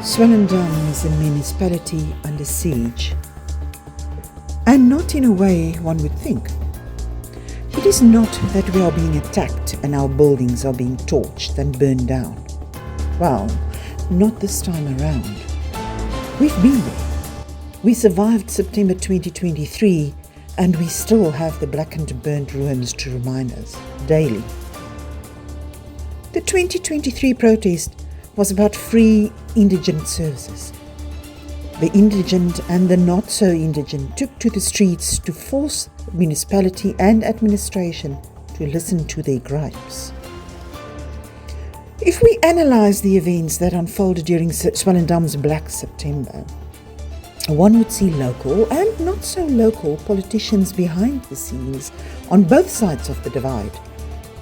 Swellendam is a municipality under siege, and not in a way one would think. It is not that we are being attacked and our buildings are being torched and burned down. Well, not this time around. We've been there. We survived September 2023 and we still have the blackened burnt ruins to remind us daily. The 2023 protest was about free indigent services. The indigent and the not so indigent took to the streets to force municipality and administration to listen to their gripes. If we analyse the events that unfolded during Swellendam's Black September, one would see local and not so local politicians behind the scenes on both sides of the divide,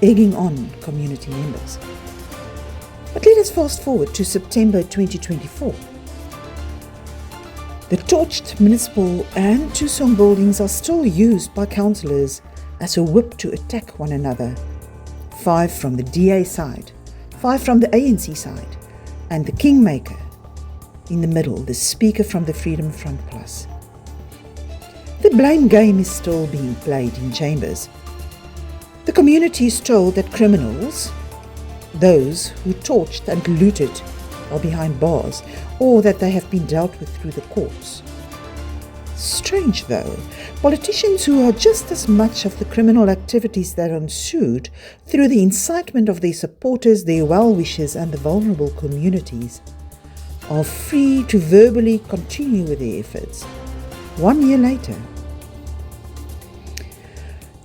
egging on community members. But let us fast forward to September 2024. The torched municipal and Tusong buildings are still used by councillors as a whip to attack one another. 5 from the DA side, 5 from the ANC side, and the kingmaker in the middle, the speaker from the Freedom Front Plus. The blame game is still being played in chambers. The community is told that criminals, those who torched and looted, are behind bars, or that they have been dealt with through the courts. Strange though, politicians who are just as much of the criminal activities that ensued through the incitement of their supporters, their well-wishers and the vulnerable communities are free to verbally continue with their efforts 1 year later.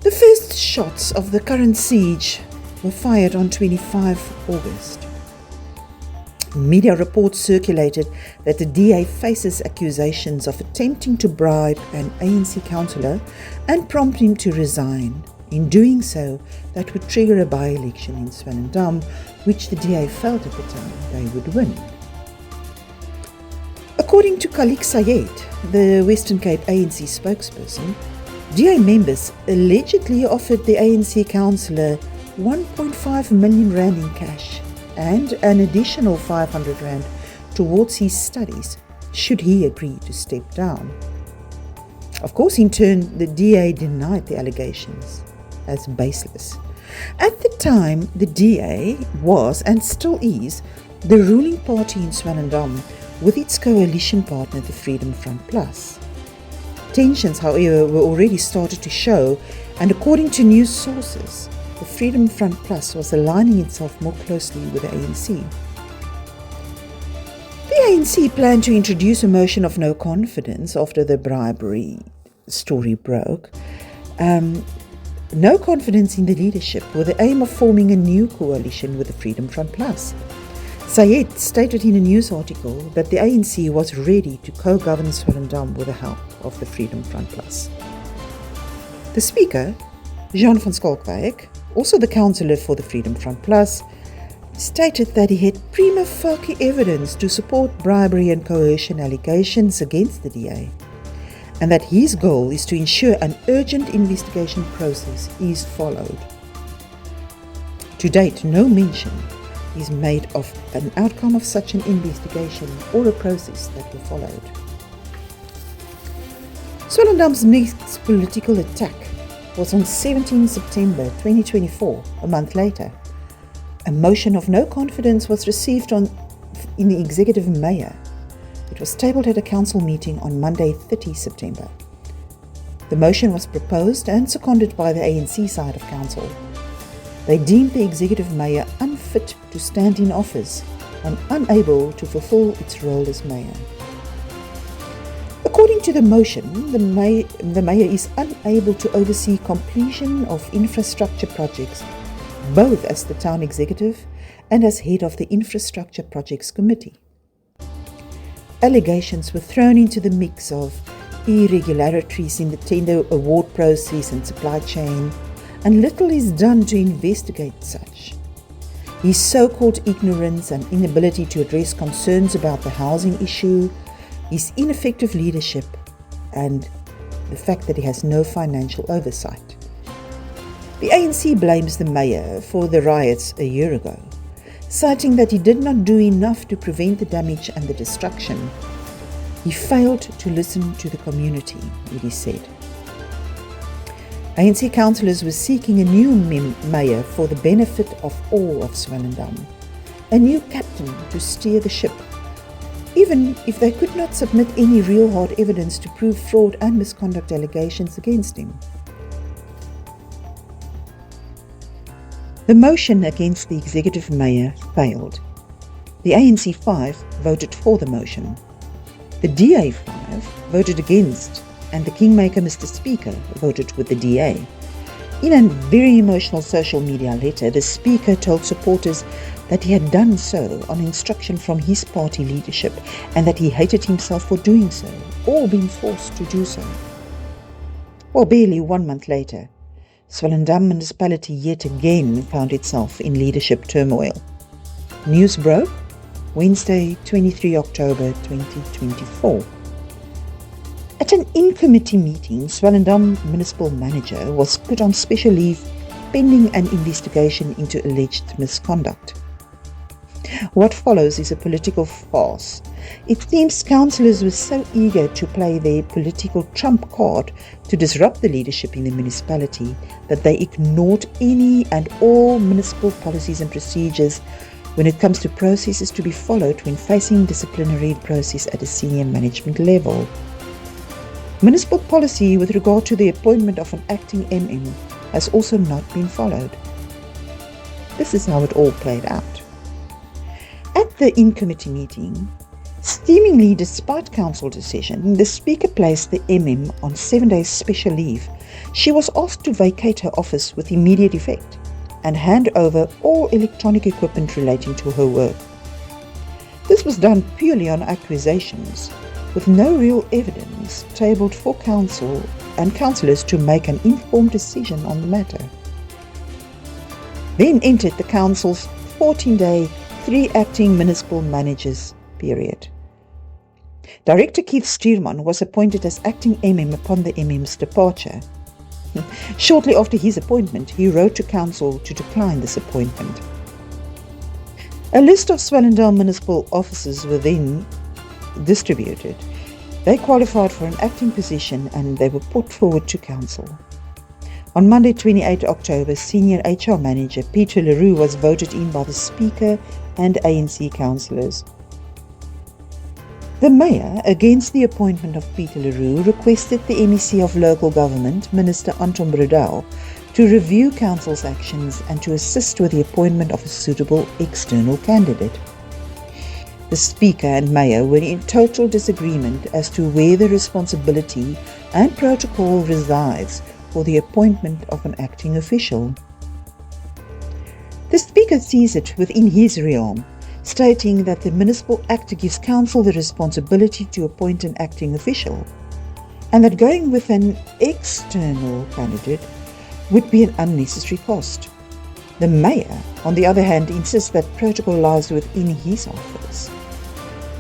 The first shots of the current siege were fired on 25 August. Media reports circulated that the DA faces accusations of attempting to bribe an ANC councillor and prompt him to resign. In doing so, that would trigger a by-election in Swellendam, which the DA felt at the time they would win. According to Khalik Sayed, the Western Cape ANC spokesperson, DA members allegedly offered the ANC councillor 1.5 million rand in cash and an additional 500 rand towards his studies should he agree to step down. Of course, in turn, the DA denied the allegations as baseless. At the time, the DA was and still is the ruling party in Swellendam with its coalition partner, the Freedom Front Plus. Tensions, however, were already started to show, and according to news sources, the Freedom Front Plus was aligning itself more closely with the ANC. The ANC planned to introduce a motion of no confidence after the bribery story broke. No confidence in the leadership with the aim of forming a new coalition with the Freedom Front Plus. Sayed stated in a news article that the ANC was ready to co-govern Swellendam with the help of the Freedom Front Plus. The Speaker, Jean van Schalkwyk, also the councillor for the Freedom Front Plus, stated that he had prima facie evidence to support bribery and coercion allegations against the DA, and that his goal is to ensure an urgent investigation process is followed. To date, no mention is made of an outcome of such an investigation or a process that were followed. Swellendam's next political attack was on 17 September 2024, a month later. A motion of no confidence was received in the executive mayor. It was tabled at a council meeting on Monday 30 September. The motion was proposed and seconded by the ANC side of council. They deemed the executive mayor unfit to stand in office and unable to fulfill its role as mayor. According to the motion, the mayor is unable to oversee completion of infrastructure projects, both as the town executive and as head of the Infrastructure Projects Committee. Allegations were thrown into the mix of irregularities in the tender award process and supply chain, and little is done to investigate such. His so-called ignorance and inability to address concerns about the housing issue, his ineffective leadership, and the fact that he has no financial oversight. The ANC blames the mayor for the riots a year ago, citing that he did not do enough to prevent the damage and the destruction. He failed to listen to the community, it is said. ANC councillors were seeking a new mayor for the benefit of all of Swellendam, a new captain to steer the ship, even if they could not submit any real hard evidence to prove fraud and misconduct allegations against him. The motion against the executive mayor failed. The ANC 5 voted for the motion. The DA 5 voted against, and the Kingmaker, Mr. Speaker, voted with the DA. In a very emotional social media letter, the Speaker told supporters that he had done so on instruction from his party leadership and that he hated himself for doing so, or being forced to do so. Well, barely 1 month later, Swellendam Municipality yet again found itself in leadership turmoil. News broke Wednesday, 23 October 2024. At an in-committee meeting, Swellendam Municipal Manager was put on special leave pending an investigation into alleged misconduct. What follows is a political farce. It seems councillors were so eager to play their political trump card to disrupt the leadership in the municipality that they ignored any and all municipal policies and procedures when it comes to processes to be followed when facing disciplinary process at a senior management level. Municipal policy with regard to the appointment of an acting MM has also not been followed. This is how it all played out. At the in-committee meeting, seemingly despite council decision, the Speaker placed the MM on 7 days special leave. She was asked to vacate her office with immediate effect and hand over all electronic equipment relating to her work. This was done purely on accusations, with no real evidence tabled for council and councillors to make an informed decision on the matter. Then entered the council's 14-day 3 acting municipal managers period. Director Keith Stuurman was appointed as acting MM upon the MM's departure. Shortly after his appointment, he wrote to council to decline this appointment. A list of Swellendam municipal officers were then distributed. They qualified for an acting position and they were put forward to council. On Monday, 28 October, Senior HR Manager Peter Leroux was voted in by the Speaker and ANC councillors. The Mayor, against the appointment of Peter Leroux, requested the MEC of Local Government, Minister Anton Bredel, to review council's actions and to assist with the appointment of a suitable external candidate. The Speaker and Mayor were in total disagreement as to where the responsibility and protocol resides for the appointment of an acting official. The Speaker sees it within his realm, stating that the Municipal Act gives Council the responsibility to appoint an acting official, and that going with an external candidate would be an unnecessary cost. The Mayor, on the other hand, insists that protocol lies within his office,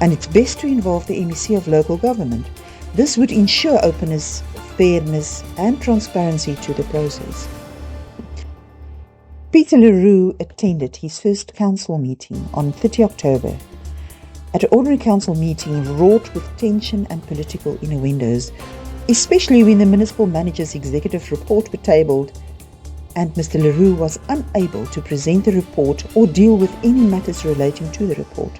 and it's best to involve the MEC of Local Government. This would ensure openness, fairness and transparency to the process. Peter Leroux attended his first council meeting on 30 October. At an ordinary council meeting wrought with tension and political innuendos, especially when the municipal manager's executive report were tabled and Mr. Leroux was unable to present the report or deal with any matters relating to the report.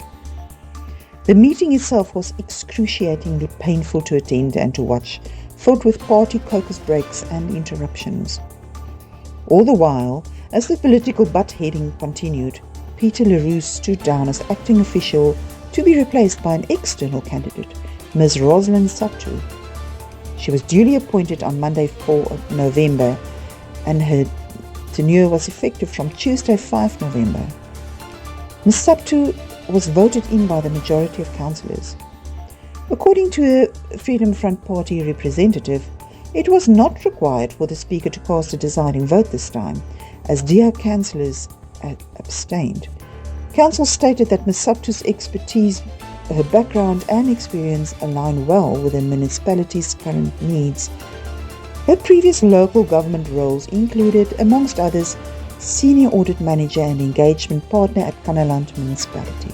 The meeting itself was excruciatingly painful to attend and to watch, filled with party caucus breaks and interruptions. All the while, as the political butt-heading continued, Peter Leroux stood down as acting official to be replaced by an external candidate, Ms. Rosalind Saptu. She was duly appointed on Monday 4 November and her tenure was effective from Tuesday 5 November. Ms. Saptu was voted in by the majority of councillors. According to a Freedom Front Party representative, it was not required for the Speaker to cast a deciding vote this time, as DA councillors abstained. Council stated that Ms. Saptu's expertise, her background and experience align well with the municipality's current needs. Her previous local government roles included, amongst others, Senior Audit Manager and Engagement Partner at Swellendam Municipality.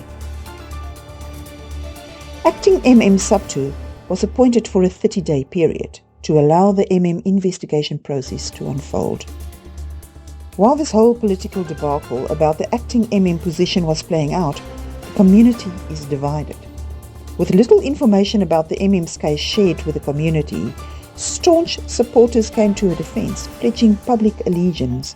Acting MM Subtu was appointed for a 30-day period to allow the MM investigation process to unfold. While this whole political debacle about the acting MM position was playing out, the community is divided. With little information about the MM's case shared with the community, staunch supporters came to her defense, pledging public allegiance.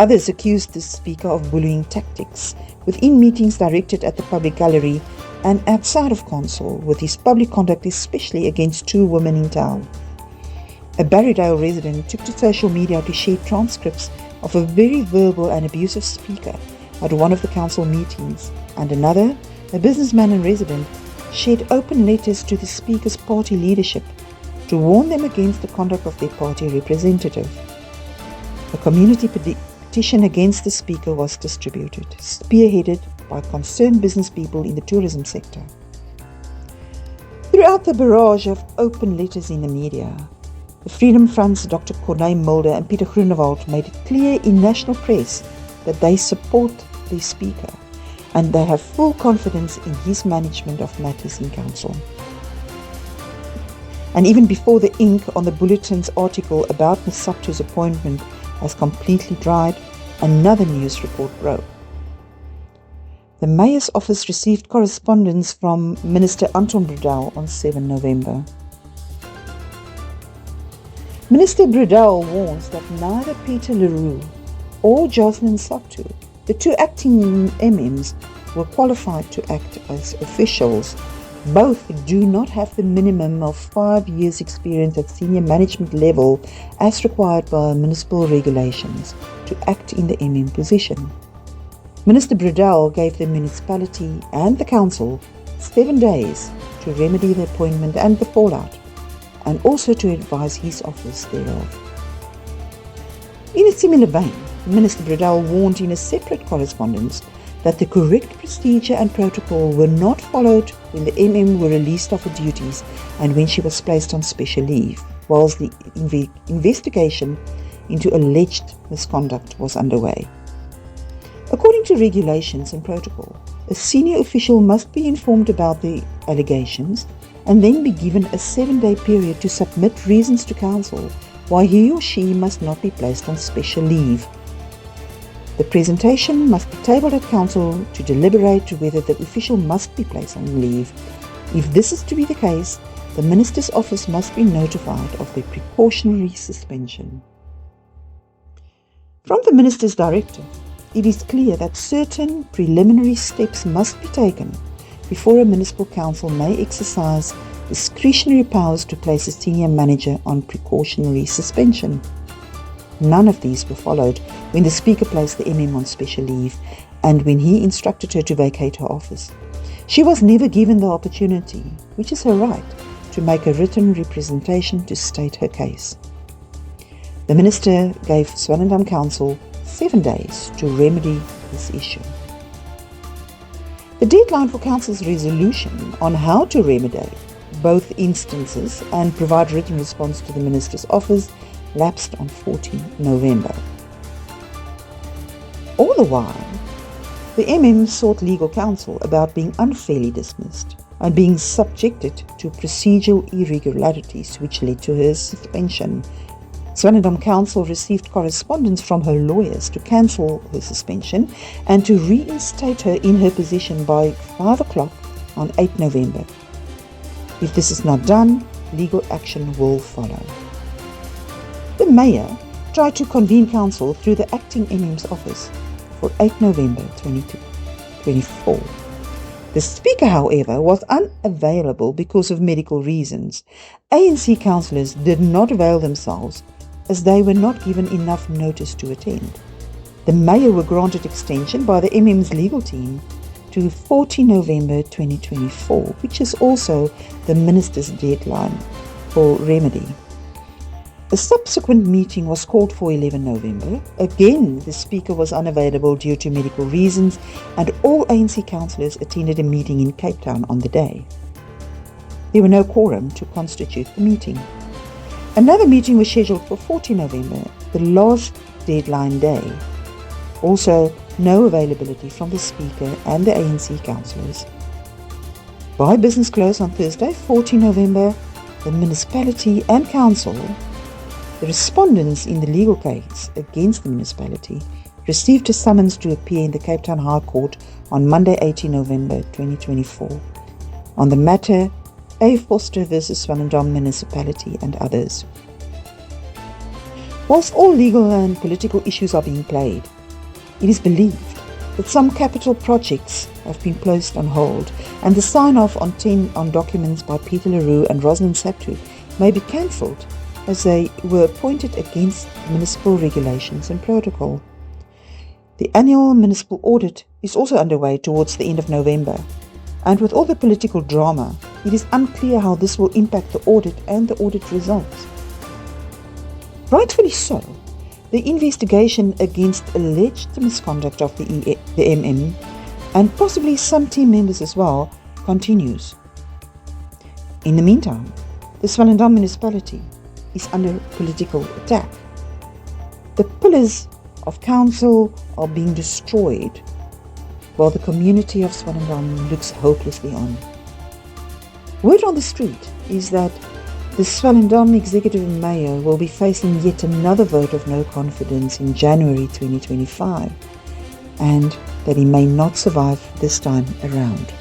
Others accused the Speaker of bullying tactics within meetings directed at the public gallery and outside of council, with his public conduct especially against 2 women in town. A Barrydale resident took to social media to share transcripts of a very verbal and abusive speaker at one of the council meetings, and another, a businessman and resident, shared open letters to the Speaker's party leadership to warn them against the conduct of their party representative. A community petition against the Speaker was distributed, spearheaded by concerned business people in the tourism sector. Throughout the barrage of open letters in the media, the Freedom Front's Dr. Corneille Mulder and Peter Groenewald made it clear in national press that they support the Speaker and they have full confidence in his management of matters in council. And even before the ink on the bulletin's article about Ms. Subtu's appointment has completely dried, another news report broke. The Mayor's office received correspondence from Minister Anton Brudel on 7 November. Minister Brudel warns that neither Peter Leroux or Jocelyn Subtu, the 2 acting MMs, were qualified to act as officials. Both do not have the minimum of 5 years experience at senior management level as required by municipal regulations to act in the MM position. Minister Brudel gave the municipality and the council 7 days to remedy the appointment and the fallout, and also to advise his office thereof. In a similar vein, Minister Brudel warned in a separate correspondence that the correct procedure and protocol were not followed when the MM were released of her duties and when she was placed on special leave, whilst the investigation into alleged misconduct was underway. According to regulations and protocol, a senior official must be informed about the allegations and then be given a 7-day period to submit reasons to council why he or she must not be placed on special leave. The presentation must be tabled at council to deliberate whether the official must be placed on leave. If this is to be the case, the Minister's office must be notified of the precautionary suspension. From the Minister's directive, it is clear that certain preliminary steps must be taken before a municipal council may exercise discretionary powers to place a senior manager on precautionary suspension. None of these were followed when the Speaker placed the MM on special leave and when he instructed her to vacate her office. She was never given the opportunity, which is her right, to make a written representation to state her case. The Minister gave Swellendam Council 7 days to remedy this issue. The deadline for Council's resolution on how to remedy both instances and provide written response to the Minister's office lapsed on 14 November. All the while, the MM sought legal counsel about being unfairly dismissed and being subjected to procedural irregularities which led to her suspension. Swellendam Council received correspondence from her lawyers to cancel her suspension and to reinstate her in her position by 5 o'clock on 8 November. If this is not done, legal action will follow. The Mayor tried to convene council through the acting MM's office for 8 November 2024. The Speaker, however, was unavailable because of medical reasons. ANC councillors did not avail themselves as they were not given enough notice to attend. The Mayor were granted extension by the MM's legal team to 14 November 2024, which is also the Minister's deadline for remedy. A subsequent meeting was called for 11 November. Again, the Speaker was unavailable due to medical reasons, and all ANC councillors attended a meeting in Cape Town on the day. There were no quorum to constitute the meeting. Another meeting was scheduled for 14 November, the last deadline day. Also, no availability from the Speaker and the ANC councillors. By business close on Thursday, 14 November, the municipality and council, the respondents in the legal case against the municipality, received a summons to appear in the Cape Town High Court on Monday, 18 November 2024, on the matter A. Foster versus Swellendam Municipality and others. Whilst all legal and political issues are being played, it is believed that some capital projects have been placed on hold, and the sign-off on documents by Peter LaRue and Rosalind Saptu may be cancelled as they were appointed against municipal regulations and protocol. The annual municipal audit is also underway towards the end of November, and with all the political drama, it is unclear how this will impact the audit and the audit results. Rightfully so, the investigation against alleged misconduct of the MM, and possibly some team members as well, continues. In the meantime, the Swellendam Municipality is under political attack. The pillars of council are being destroyed, while the community of Swellendam looks hopelessly on. Word on the street is that the Swellendam Executive Mayor will be facing yet another vote of no confidence in January 2025, and that he may not survive this time around.